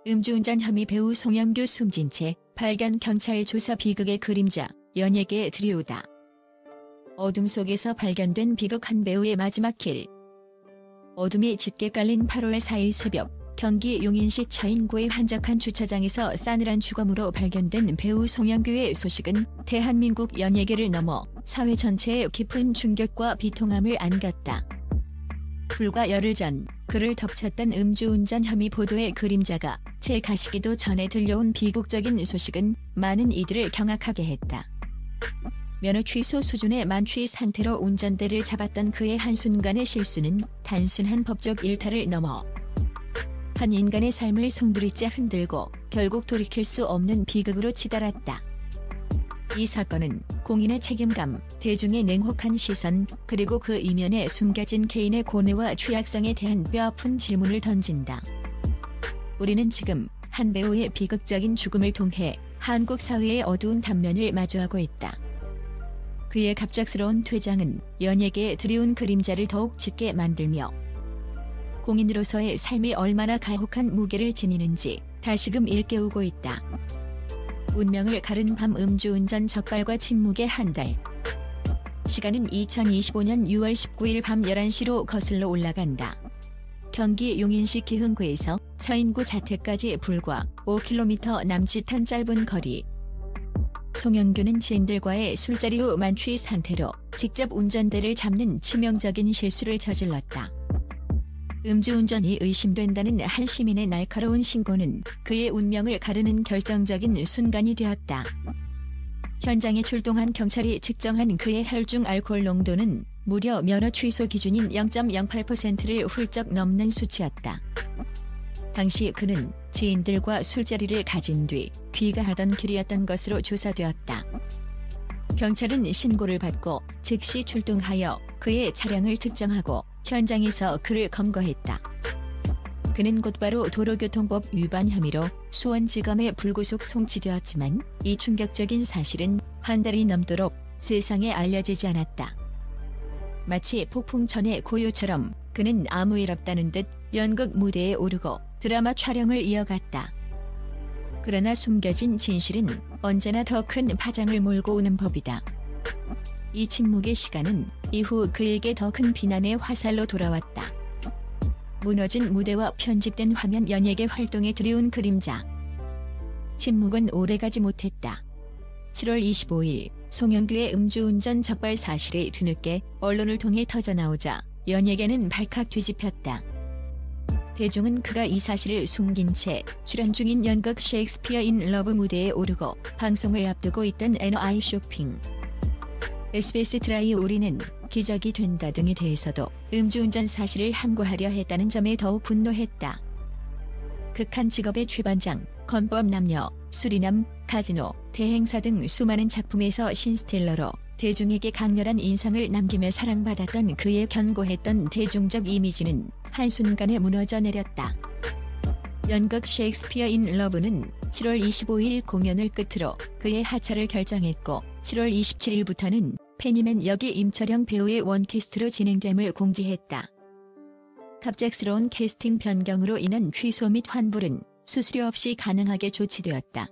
음주운전 혐의 배우 송영규 숨진 채 발견 경찰 조사 비극의 그림자, 연예계에 들이오다. 어둠 속에서 발견된 비극한 배우의 마지막 길. 어둠이 짙게 깔린 8월 4일 새벽, 경기 용인시 차인구의 한적한 주차장에서 싸늘한 주검으로 발견된 배우 송영규의 소식은 대한민국 연예계를 넘어 사회 전체에 깊은 충격과 비통함을 안겼다. 불과 열흘 전 그를 덮쳤던 음주운전 혐의 보도의 그림자가 채 가시기도 전에 들려온 비극적인 소식은 많은 이들을 경악하게 했다. 면허 취소 수준의 만취 상태로 운전대를 잡았던 그의 한순간의 실수는 단순한 법적 일탈을 넘어 한 인간의 삶을 송두리째 흔들고 결국 돌이킬 수 없는 비극으로 치달았다. 이 사건은 공인의 책임감, 대중의 냉혹한 시선, 그리고 그 이면에 숨겨진 개인의 고뇌와 취약성에 대한 뼈아픈 질문을 던진다. 우리는 지금 한 배우의 비극적인 죽음을 통해 한국 사회의 어두운 단면을 마주하고 있다. 그의 갑작스러운 퇴장은 연예계에 들이온 그림자를 더욱 짙게 만들며 공인으로서의 삶이 얼마나 가혹한 무게를 지니는지 다시금 일깨우고 있다. 운명을 가른 밤 음주운전 적발과 침묵의 한 달. 시간은 2025년 6월 19일 밤 11시로 거슬러 올라간다. 경기 용인시 기흥구에서 차인구 자택까지 불과 5km 남짓한 짧은 거리. 송영규는 지인들과의 술자리 후 만취 상태로 직접 운전대를 잡는 치명적인 실수를 저질렀다. 음주운전이 의심된다는 한 시민의 날카로운 신고는 그의 운명을 가르는 결정적인 순간이 되었다. 현장에 출동한 경찰이 측정한 그의 혈중 알코올 농도는 무려 면허 취소 기준인 0.08%를 훌쩍 넘는 수치였다. 당시 그는 지인들과 술자리를 가진 뒤 귀가하던 길이었던 것으로 조사되었다. 경찰은 신고를 받고 즉시 출동하여 그의 차량을 특정하고 현장에서 그를 검거했다. 그는 곧바로 도로교통법 위반 혐의로 수원지검에 불구속 송치되었지만 이 충격적인 사실은 한 달이 넘도록 세상에 알려지지 않았다. 마치 폭풍전의 고요처럼 그는 아무 일 없다는 듯 연극 무대에 오르고 드라마 촬영을 이어갔다. 그러나 숨겨진 진실은 언제나 더 큰 파장을 몰고 오는 법이다. 이 침묵의 시간은 이후 그에게 더 큰 비난의 화살로 돌아왔다. 무너진 무대와 편집된 화면, 연예계 활동에 들이온 그림자. 침묵은 오래가지 못했다. 7월 25일 송영규의 음주운전 적발 사실이 뒤늦게 언론을 통해 터져나오자 연예계는 발칵 뒤집혔다. 대중은 그가 이 사실을 숨긴 채 출연 중인 연극 셰익스피어 인 러브 무대에 오르고 방송을 앞두고 있던 NOI 쇼핑, SBS 드라이 우리는 기적이 된다 등에 대해서도 음주운전 사실을 함구하려 했다는 점에 더욱 분노했다. 극한 직업의 최반장, 건법 남녀, 수리남, 카지노, 대행사 등 수많은 작품에서 신스텔러로 대중에게 강렬한 인상을 남기며 사랑받았던 그의 견고했던 대중적 이미지는 한순간에 무너져 내렸다. 연극 셰익스피어 인 러브는 7월 25일 공연을 끝으로 그의 하차를 결정했고 7월 27일부터는 페니맨 역의 임철영 배우의 원캐스트로 진행됨을 공지했다. 갑작스러운 캐스팅 변경으로 인한 취소 및 환불은 수수료 없이 가능하게 조치되었다.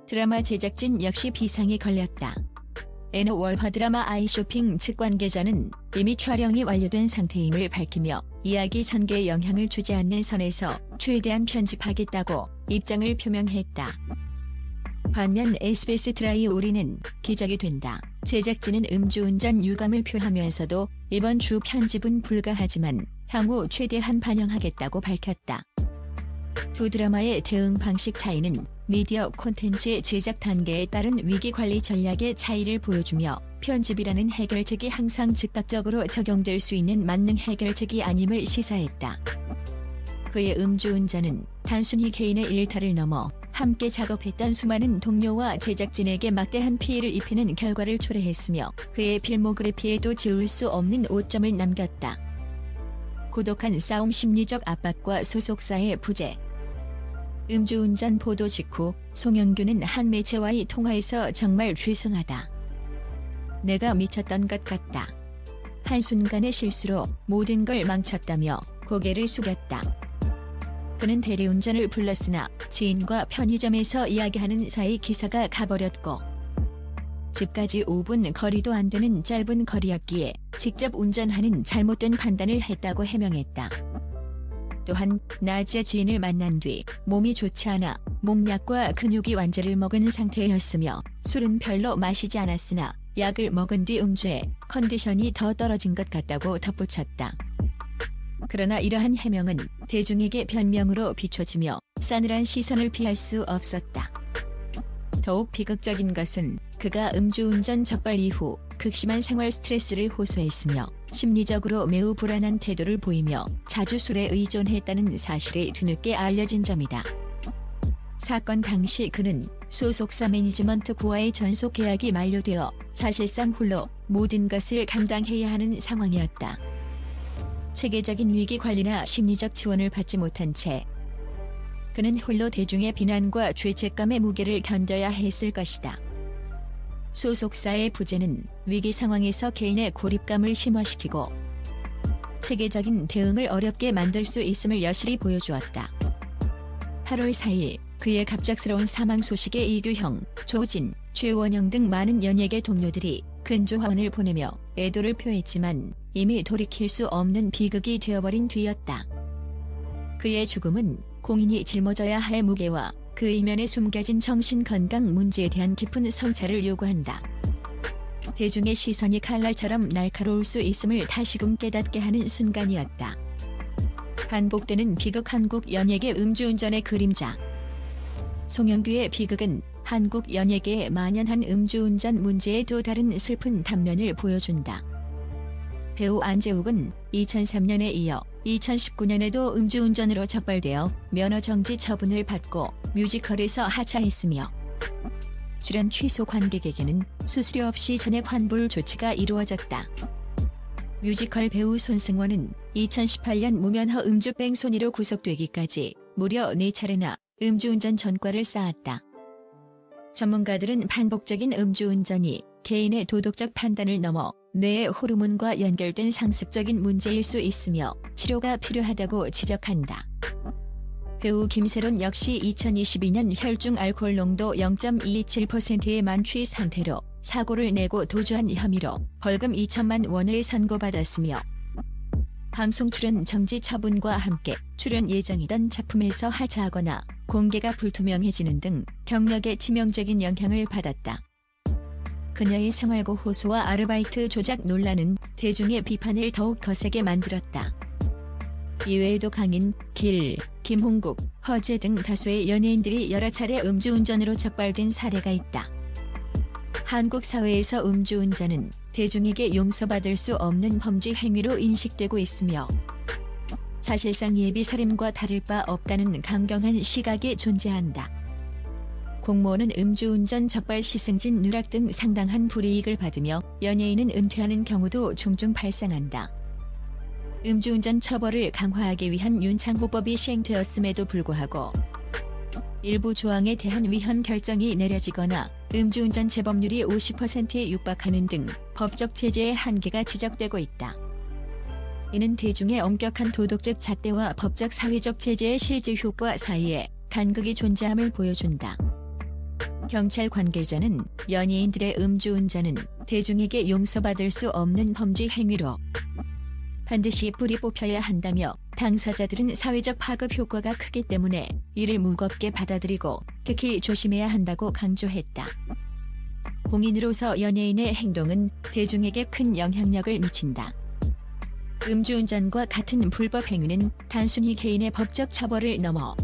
드라마 제작진 역시 비상에 걸렸다. N 월화 드라마 아이쇼핑 측 관계자는 이미 촬영이 완료된 상태임을 밝히며 이야기 전개에 영향을 주지 않는 선에서 최대한 편집하겠다고 입장을 표명했다. 반면 SBS 드라이 우리는 기적이 된다. 제작진은 음주운전 유감을 표하면서도 이번 주 편집은 불가하지만 향후 최대한 반영하겠다고 밝혔다. 두 드라마의 대응 방식 차이는 미디어 콘텐츠의 제작 단계에 따른 위기관리 전략의 차이를 보여주며 편집이라는 해결책이 항상 즉각적으로 적용될 수 있는 만능 해결책이 아님을 시사했다. 그의 음주운전은 단순히 개인의 일탈을 넘어 함께 작업했던 수많은 동료와 제작진에게 막대한 피해를 입히는 결과를 초래했으며 그의 필모그래피에도 지울 수 없는 오점을 남겼다. 고독한 싸움, 심리적 압박과 소속사의 부재. 음주운전 보도 직후 송영규는 한 매체와의 통화에서 정말 죄송하다. 내가 미쳤던 것 같다. 한순간의 실수로 모든 걸 망쳤다며 고개를 숙였다. 그는 대리운전을 불렀으나 지인과 편의점에서 이야기하는 사이 기사가 가버렸고 집까지 5분 거리도 안 되는 짧은 거리였기에 직접 운전하는 잘못된 판단을 했다고 해명했다. 또한 낮에 지인을 만난 뒤 몸이 좋지 않아 목약과 근육이 완제를 먹은 상태였으며 술은 별로 마시지 않았으나 약을 먹은 뒤 음주해 컨디션이 더 떨어진 것 같다고 덧붙였다. 그러나 이러한 해명은 대중에게 변명으로 비춰지며 싸늘한 시선을 피할 수 없었다. 더욱 비극적인 것은 그가 음주운전 적발 이후 극심한 생활 스트레스를 호소했으며 심리적으로 매우 불안한 태도를 보이며 자주 술에 의존했다는 사실이 뒤늦게 알려진 점이다. 사건 당시 그는 소속사 매니지먼트부와의 전속 계약이 만료되어 사실상 홀로 모든 것을 감당해야 하는 상황이었다. 체계적인 위기 관리나 심리적 지원을 받지 못한 채 그는 홀로 대중의 비난과 죄책감의 무게를 견뎌야 했을 것이다. 소속사의 부재는 위기 상황에서 개인의 고립감을 심화시키고 체계적인 대응을 어렵게 만들 수 있음을 여실히 보여주었다. 8월 4일 그의 갑작스러운 사망 소식에 이규형, 조진, 최원영 등 많은 연예계 동료들이 근조화원을 보내며 애도를 표했지만 이미 돌이킬 수 없는 비극이 되어버린 뒤였다. 그의 죽음은 공인이 짊어져야 할 무게와 그 이면에 숨겨진 정신건강 문제에 대한 깊은 성찰을 요구한다. 대중의 시선이 칼날처럼 날카로울 수 있음을 다시금 깨닫게 하는 순간이었다. 반복되는 비극. 한국 연예계 음주운전의 그림자. 송영규의 비극은 한국 연예계에 만연한 음주운전 문제의 또 다른 슬픈 단면을 보여준다. 배우 안재욱은 2003년에 이어 2019년에도 음주운전으로 적발되어 면허정지 처분을 받고 뮤지컬에서 하차했으며 출연 취소 관객에게는 수수료 없이 전액 환불 조치가 이루어졌다. 뮤지컬 배우 손승원은 2018년 무면허 음주 뺑소니로 구속되기까지 무려 4차례나 음주운전 전과를 쌓았다. 전문가들은 반복적인 음주운전이 개인의 도덕적 판단을 넘어 뇌의 호르몬과 연결된 상습적인 문제일 수 있으며 치료가 필요하다고 지적한다. 배우 김세론 역시 2022년 혈중 알코올 농도 0.227%의 만취 상태로 사고를 내고 도주한 혐의로 벌금 2천만 원을 선고받았으며 방송 출연 정지 처분과 함께 출연 예정이던 작품에서 하차하거나 공개가 불투명해지는 등 경력에 치명적인 영향을 받았다. 그녀의 생활고 호소와 아르바이트 조작 논란은 대중의 비판을 더욱 거세게 만들었다. 이외에도 강인, 길, 김홍국, 허재 등 다수의 연예인들이 여러 차례 음주운전으로 적발된 사례가 있다. 한국 사회에서 음주운전은 대중에게 용서받을 수 없는 범죄 행위로 인식되고 있으며 사실상 예비살인과 다를 바 없다는 강경한 시각이 존재한다. 공무원은 음주운전 적발 시승진 누락 등 상당한 불이익을 받으며 연예인은 은퇴하는 경우도 종종 발생한다. 음주운전 처벌을 강화하기 위한 윤창호법이 시행되었음에도 불구하고 일부 조항에 대한 위헌 결정이 내려지거나 음주운전 재범률이 50%에 육박하는 등 법적 제재의 한계가 지적되고 있다. 이는 대중의 엄격한 도덕적 잣대와 법적 사회적 제재의 실제 효과 사이에 간극이 존재함을 보여준다. 경찰 관계자는 연예인들의 음주운전은 대중에게 용서받을 수 없는 범죄 행위로 반드시 뿌리 뽑혀야 한다며 당사자들은 사회적 파급 효과가 크기 때문에 이를 무겁게 받아들이고 특히 조심해야 한다고 강조했다. 공인으로서 연예인의 행동은 대중에게 큰 영향력을 미친다. 음주운전과 같은 불법 행위는 단순히 개인의 법적 처벌을 넘어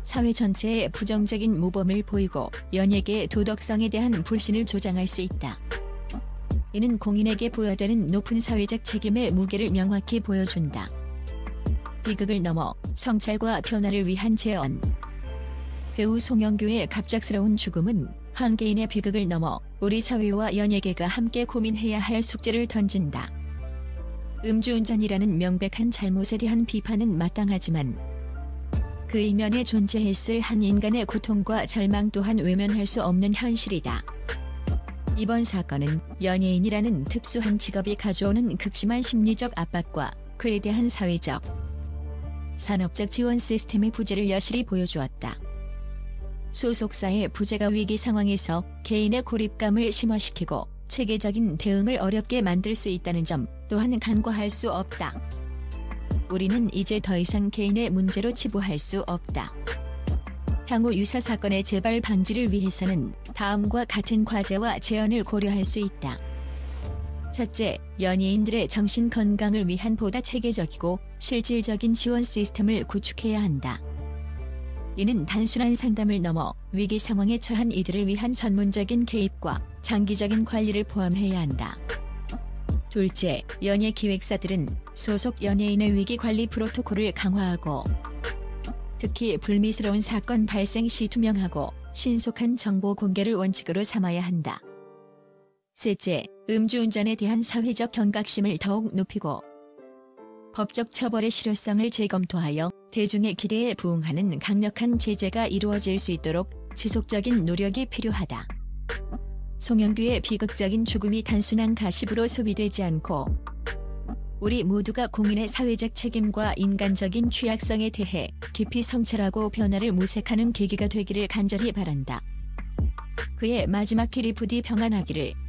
사회 전체에 부정적인 모범을 보이고 연예계의 도덕성에 대한 불신을 조장할 수 있다. 이는 공인에게 부여되는 높은 사회적 책임의 무게를 명확히 보여준다. 비극을 넘어 성찰과 변화를 위한 제언. 배우 송영규의 갑작스러운 죽음은 한 개인의 비극을 넘어 우리 사회와 연예계가 함께 고민해야 할 숙제를 던진다. 음주운전이라는 명백한 잘못에 대한 비판은 마땅하지만 그 이면에 존재했을 한 인간의 고통과 절망 또한 외면할 수 없는 현실이다. 이번 사건은 연예인이라는 특수한 직업이 가져오는 극심한 심리적 압박과 그에 대한 사회적 산업적 지원 시스템의 부재를 여실히 보여주었다. 소속사의 부재가 위기 상황에서 개인의 고립감을 심화시키고 체계적인 대응을 어렵게 만들 수 있다는 점 또한 간과할 수 없다. 우리는 이제 더 이상 개인의 문제로 치부할 수 없다. 향후 유사 사건의 재발 방지를 위해서는 다음과 같은 과제와 제언을 고려할 수 있다. 첫째, 연예인들의 정신 건강을 위한 보다 체계적이고 실질적인 지원 시스템을 구축해야 한다. 이는 단순한 상담을 넘어 위기 상황에 처한 이들을 위한 전문적인 개입과 장기적인 관리를 포함해야 한다. 둘째, 연예 기획사들은 소속 연예인의 위기 관리 프로토콜을 강화하고 특히 불미스러운 사건 발생 시 투명하고 신속한 정보 공개를 원칙으로 삼아야 한다. 셋째, 음주운전에 대한 사회적 경각심을 더욱 높이고 법적 처벌의 실효성을 재검토하여 대중의 기대에 부응하는 강력한 제재가 이루어질 수 있도록 지속적인 노력이 필요하다. 송영규의 비극적인 죽음이 단순한 가십으로 소비되지 않고 우리 모두가 공인의 사회적 책임과 인간적인 취약성에 대해 깊이 성찰하고 변화를 모색하는 계기가 되기를 간절히 바란다. 그의 마지막 길이 부디 평안하기를.